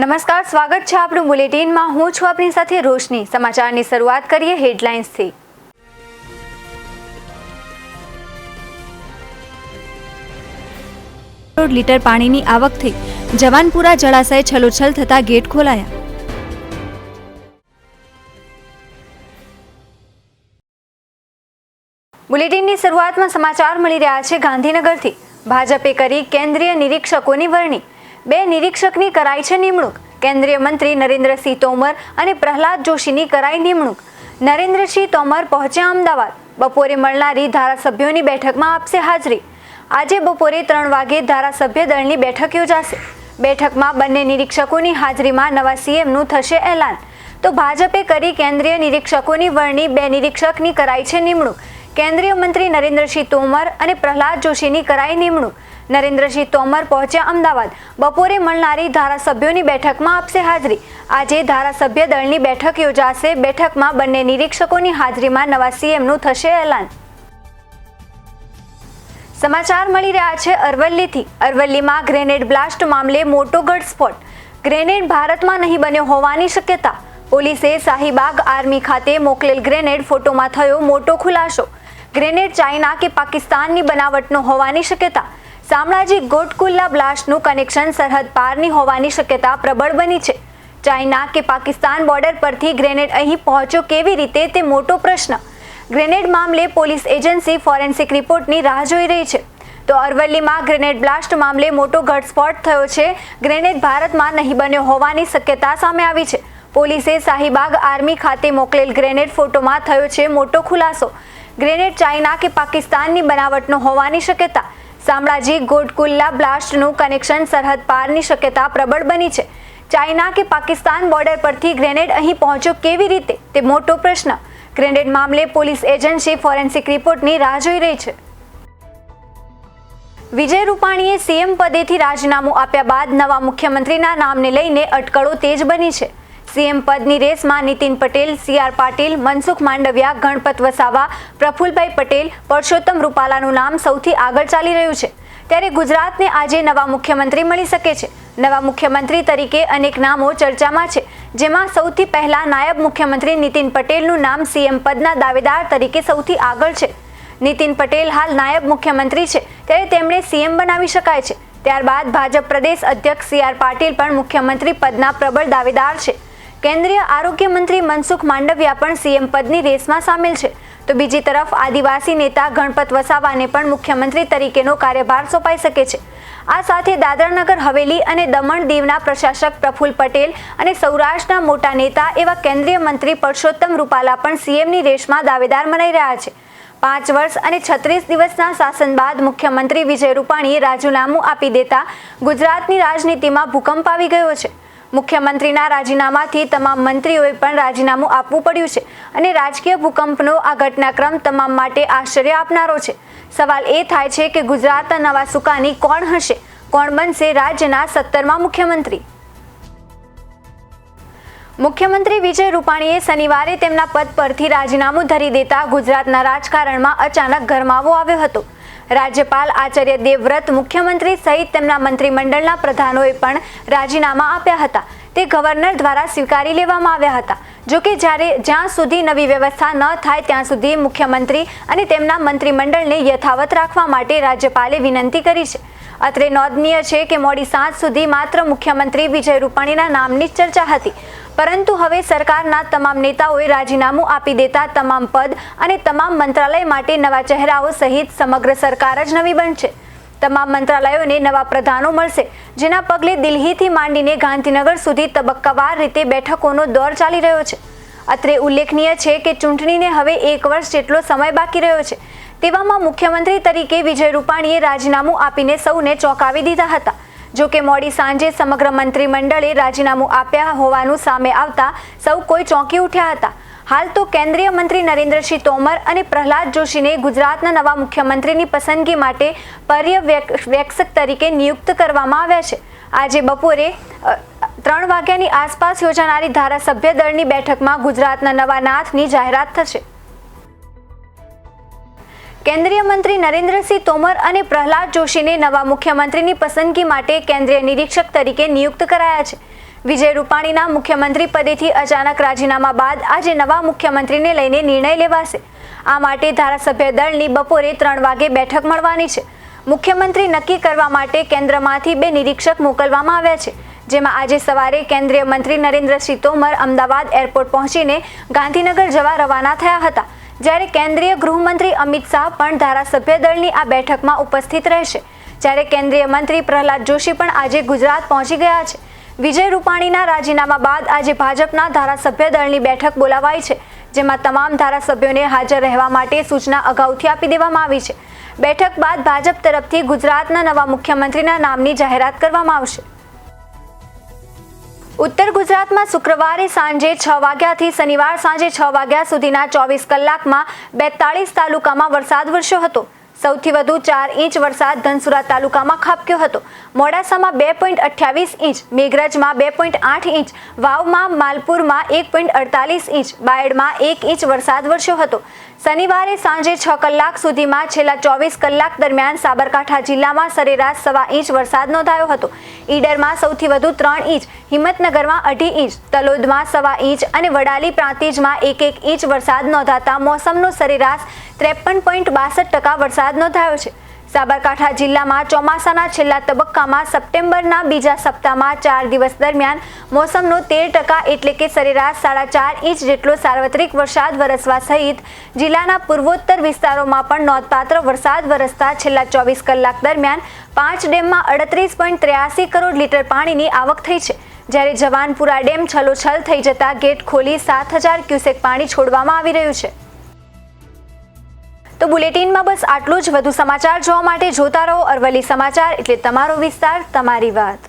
નમસ્કાર, સ્વાગત છે આપણું બુલેટિનમાં। હું છું આપની સાથે રોશની। સમાચારની શરૂઆત કરીએ હેડલાઇન્સથી। લીટર પાણીની આવક થઈ, જવાનપુરા જળાશય છલોછલ થતા ગેટ ખોલાયા। બુલેટિનની શરૂઆતમાં સમાચાર મળી રહ્યા છે ગાંધીનગરથી। ભાજપે કરી કેન્દ્રીય નિરીક્ષકોની વરણી। 2 નિરીક્ષકની કરાઈ છે નિમણૂક। કેન્દ્રીય મંત્રી નરેન્દ્રસિંહ તોમર અને પ્રહલાદ જોશીની કરાઈ નિમણૂક। નરેન્દ્રસિંહ તોમર પહોંચ્યા અમદાવાદ। બપોરે મળનારી ધારાસભ્યોની બેઠકમાં આપશે હાજરી। આજે બપોરે 3 વાગે ધારાસભ્ય દળની બેઠક યોજાશે। બેઠકમાં બંને નિરીક્ષકોની હાજરીમાં નવા સીએમનું થશે એલાન। તો ભાજપે કરી કેન્દ્રીય નિરીક્ષકોની વરણી। 2 નિરીક્ષકની કરાઈ છે નિમણૂક। કેન્દ્રીય મંત્રી નરેન્દ્રસિંહ તોમર અને પ્રહલાદ જોશીની કરાઈ નિમણૂક। નરેન્દ્રસિંહ તોમર પહોંચ્યા અમદાવાદ। બપોરે મળનારી ધારાસભ્યોની બેઠકમાં આપશે હાજરી। આજે ધારાસભ્ય દળની બેઠક યોજાશે। બેઠકમાં બંને નિરીક્ષકોની હાજરીમાં નવા સીએમનું થશે એલાન। સમાચાર મળી રહ્યા છે અરવલ્લીથી। અરવલ્લીમાં ગ્રેનેડ બ્લાસ્ટ મામલે મોટો ઘટસ્ફોટ। ગ્રેનેડ ભારતમાં નહીં બન્યો હોવાની શક્યતા। પોલીસે શાહીબાગ આર્મી ખાતે મોકલેલ ગ્રેનેડ ફોટોમાં થયો મોટો ખુલાસો। ગ્રેનેડ ચાઇના કે પાકિસ્તાનની બનાવટનો હોવાની શક્યતા। શામળાજી ગોટકુલ્લા બ્લાસ્ટનું કનેક્શન સરહદ પારની હોવાની શક્યતા પ્રબળ બની છે। ચાઇના કે પાકિસ્તાન બોર્ડર પરથી ગ્રેનેડ અહીં પહોંચ્યો કેવી રીતે તે મોટો પ્રશ્ન। ગ્રેનેડ મામલે પોલીસ એજન્સી ફોરેન્સિક રિપોર્ટની રાહ જોઈ રહી છે। તો અરવલ્લીમાં ગ્રેનેડ બ્લાસ્ટ મામલે મોટો ઘટસ્ફોટ થયો છે। ગ્રેનેડ ભારતમાં નહીં બન્યો હોવાની શક્યતા સામે આવી છે। પોલીસે શાહીબાગ આર્મી ખાતે મોકલેલ ગ્રેનેડ ફોટોમાં થયો છે મોટો ખુલાસો। ગ્રેનેડ ચાઇના કે પાકિસ્તાનની બનાવટનો હોવાની શક્યતા। શામળાજી ગોટકુલ્લા બ્લાસ્ટનું કનેક્શન સરહદ પારની શક્યતા પ્રબળ બની છે। ચાઇના કે પાકિસ્તાન બોર્ડર પરથી ગ્રેનેડ અહીં પહોંચ્યો કેવી રીતે તે મોટો પ્રશ્ન। ગ્રેનેડ મામલે પોલીસ એજન્સી ફોરેન્સિક રિપોર્ટની રાહ જોઈ રહી છે। વિજય રૂપાણીએ સીએમ પદેથી રાજીનામું આપ્યા બાદ નવા મુખ્યમંત્રીના નામને લઈને અટકળો તેજ બની છે। સીએમ પદની રેસમાં નીતિન પટેલ, સીઆર પાટીલ, મનસુખ માંડવિયા, ગણપત વસાવા, પ્રફુલભાઈ પટેલ, પરસોત્તમ રૂપાલાનું નામ સૌથી આગળ ચાલી રહ્યું છે। ત્યારે ગુજરાતને આજે નવા મુખ્યમંત્રી મળી શકે છે। નવા મુખ્યમંત્રી તરીકે અનેક નામો ચર્ચામાં છે, જેમાં સૌથી પહેલા નાયબ મુખ્યમંત્રી નીતિન પટેલનું નામ સીએમ પદના દાવેદાર તરીકે સૌથી આગળ છે। નીતિન પટેલ હાલ નાયબ મુખ્યમંત્રી છે, ત્યારે તેમણે સીએમ બનાવી શકાય છે। ત્યારબાદ ભાજપ પ્રદેશ અધ્યક્ષ સીઆર પાટીલ પણ મુખ્યમંત્રી પદના પ્રબળ દાવેદાર છે। કેન્દ્રીય આરોગ્ય મંત્રી મનસુખ માંડવિયા પણ સીએમ પદની રેસમાં સામેલ છે। તો બીજી તરફ આદિવાસી નેતા ગણપત વસાવાને પણ મુખ્યમંત્રી તરીકેનો કાર્યભાર સોંપાઈ શકે છે। આ સાથે દાદરાનગર હવેલી અને દમણ દીવના પ્રશાસક પ્રફુલ પટેલ અને સૌરાષ્ટ્રના મોટા નેતા એવા કેન્દ્રીય મંત્રી પરસોત્તમ રૂપાલા પણ સીએમની રેસમાં દાવેદાર મનાઈ રહ્યા છે। 5 વર્ષ અને 36 દિવસના શાસન બાદ મુખ્યમંત્રી વિજય રૂપાણીએ રાજીનામું આપી દેતા ગુજરાતની રાજનીતિમાં ભૂકંપ આવી ગયો છે। મુખ્યમંત્રીના રાજીનામાથી તમામ મંત્રીઓએ પણ રાજીનામું આપવું પડ્યું છે અને રાજકીય ભૂકંપનો આ ઘટનાક્રમ તમામ માટે આશ્ચર્ય આપનારો છે। સવાલ એ થાય છે કે ગુજરાતના નવા સુકાની કોણ હશે, કોણ બનશે રાજ્યના 17મા મુખ્યમંત્રી। મુખ્યમંત્રી વિજય રૂપાણીએ શનિવારે તેમના પદ પરથી રાજીનામું ધરી દેતા ગુજરાતના રાજકારણમાં અચાનક ગરમાવો આવ્યો હતો। રાજ્યપાલ આચાર્ય દેવવ્રત, મુખ્યમંત્રી સહિત તેમના મંત્રીમંડળના પ્રધાનોએ પણ રાજીનામા આપ્યા હતા। તે ગવર્નર દ્વારા સ્વીકારી લેવામાં આવ્યા હતા। જોકે જ્યાં સુધી નવી વ્યવસ્થા ન થાય ત્યાં સુધી મુખ્યમંત્રી અને તેમના મંત્રીમંડળને યથાવત રાખવા માટે રાજ્યપાલે વિનંતી કરી છે। અત્રે નોંધનીય છે કે મોડી સાંજ સુધી માત્ર મુખ્યમંત્રી વિજય રૂપાણીના નામની જ ચર્ચા હતી, પરંતુ હવે સરકારના તમામ નેતાઓએ રાજીનામું આપી દેતા તમામ પદ અને તમામ મંત્રાલય માટે નવા ચહેરાઓ સહિત સમગ્ર સરકાર જ નવી બનશે। તમામ મંત્રાલયોને નવા પ્રધાનો મળશે, જેના પગલે દિલ્હીથી માંડીને ગાંધીનગર સુધી તબક્કાવાર રીતે બેઠકોનો દોર ચાલી રહ્યો છે। અત્રે ઉલ્લેખનીય છે કે ચૂંટણીને હવે 1 વર્ષ જેટલો સમય બાકી રહ્યો છે। તેવામાં મુખ્યમંત્રી તરીકે વિજય રૂપાણીએ રાજીનામું આપીને સૌને ચોંકાવી દીધા હતા। જોકે મોડી સાંજે સમગ્ર મંત્રીમંડળે રાજીનામું આપ્યા હોવાનું સામે આવતા સૌ કોઈ ચોંકી ઉઠ્યા હતા। હાલ તો કેન્દ્રીય મંત્રી નરેન્દ્રસિંહ તોમર અને પ્રહલાદ જોશીને ગુજરાતના નવા મુખ્યમંત્રીની પસંદગી માટે પર્યવેક્ષક તરીકે નિયુક્ત કરવામાં આવ્યા છે। આજે બપોરે 3 વાગ્યાની આસપાસ યોજાનારી ધારાસભ્ય દળની બેઠકમાં ગુજરાતના નવા નાથની જાહેરાત થશે। કેન્દ્રીય મંત્રી નરેન્દ્રસિંહ તોમર અને પ્રહલાદ જોશીને નવા મુખ્યમંત્રીની પસંદગી માટે કેન્દ્રીય નિરીક્ષક તરીકે નિયુક્ત કરાયા છે। વિજય રૂપાણીના મુખ્યમંત્રી પદેથી અચાનક રાજીનામા બાદ આજે નવા મુખ્યમંત્રીને લઈને નિર્ણય લેવાશે। આ માટે ધારાસભ્ય દળની બપોરે 3 વાગે બેઠક મળવાની છે। મુખ્યમંત્રી નક્કી કરવા માટે કેન્દ્રમાંથી 2 નિરીક્ષક મોકલવામાં આવ્યા છે, જેમાં આજે સવારે કેન્દ્રીય મંત્રી નરેન્દ્રસિંહ તોમર અમદાવાદ એરપોર્ટ પહોંચીને ગાંધીનગર જવા રવાના થયા હતા, જ્યારે કેન્દ્રીય ગૃહમંત્રી અમિત શાહ પણ ધારાસભ્ય દળની આ બેઠકમાં ઉપસ્થિત રહેશે। જ્યારે કેન્દ્રીય મંત્રી પ્રહલાદ જોશી પણ આજે ગુજરાત પહોંચી ગયા છે। વિજય રૂપાણીના રાજીનામા બાદ આજે ભાજપના ધારાસભ્ય દળની બેઠક બોલાવાઈ છે, જેમાં તમામ ધારાસભ્યોને હાજર રહેવા માટે સૂચના અગાઉથી આપી દેવામાં આવી છે। બેઠક બાદ ભાજપ તરફથી ગુજરાતના નવા મુખ્યમંત્રીના નામની જાહેરાત કરવામાં આવશે। ઉત્તર ગુજરાતમાં શુક્રવારે સાંજે 6 વાગ્યાથી શનિવાર સાંજે 6 વાગ્યા સુધીના 24 કલાકમાં 42 તાલુકામાં વરસાદ વરસ્યો હતો। સૌથી વધુ 4 ઇંચ વરસાદ ધનસુરા તાલુકામાં ખાબક્યો હતો। મોડાસામાં 2.28 ઇંચ, મેઘરજમાં 2.8 ઇંચ, વાવમાં માલપુરમાં 1.48 ઇંચ, બાયડમાં 1 ઇંચ વરસાદ વરસ્યો હતો। શનિવારે સાંજે 6 કલાક સુધીમાં છેલ્લા 24 કલાક દરમિયાન સાબરકાંઠા જિલ્લામાં સરેરાશ 1.25 ઇંચ વરસાદ નોંધાયો હતો। ઈડરમાં સૌથી વધુ 3 ઇંચ, હિંમતનગરમાં 2.5 ઇંચ, તલોદમાં 1.25 ઇંચ અને વડાલી પ્રાંતિજમાં 1 ઇંચ વરસાદ નોંધાતા મોસમનો સરેરાશ 53.62% વરસાદ નોંધાયો છે। સાબરકાંઠા જિલ્લામાં ચોમાસાના છેલ્લા તબક્કામાં સપ્ટેમ્બરના બીજા સપ્તાહમાં 4 દિવસ દરમિયાન મોસમનો 13% એટલે કે સરેરાશ 4.5 ઇંચ જેટલો સાર્વત્રિક વરસાદ વરસવા સહિત જિલ્લાના પૂર્વોત્તર વિસ્તારોમાં પણ નોંધપાત્ર વરસાદ વરસતા છેલ્લા 24 કલાક દરમિયાન 5 ડેમમાં 38.83 કરોડ લીટર પાણીની આવક થઈ છે, જ્યારે જવાનપુરા ડેમ છલોછલ થઈ જતા ગેટ ખોલી 7000 ક્યુસેક પાણી છોડવામાં આવી રહ્યું છે। તો બુલેટિનમાં બસ આટલું જ। વધુ સમાચાર જોવા માટે જોતા રહો અરવલ્લી સમાચાર, એટલે તમારો વિસ્તાર, તમારી વાત।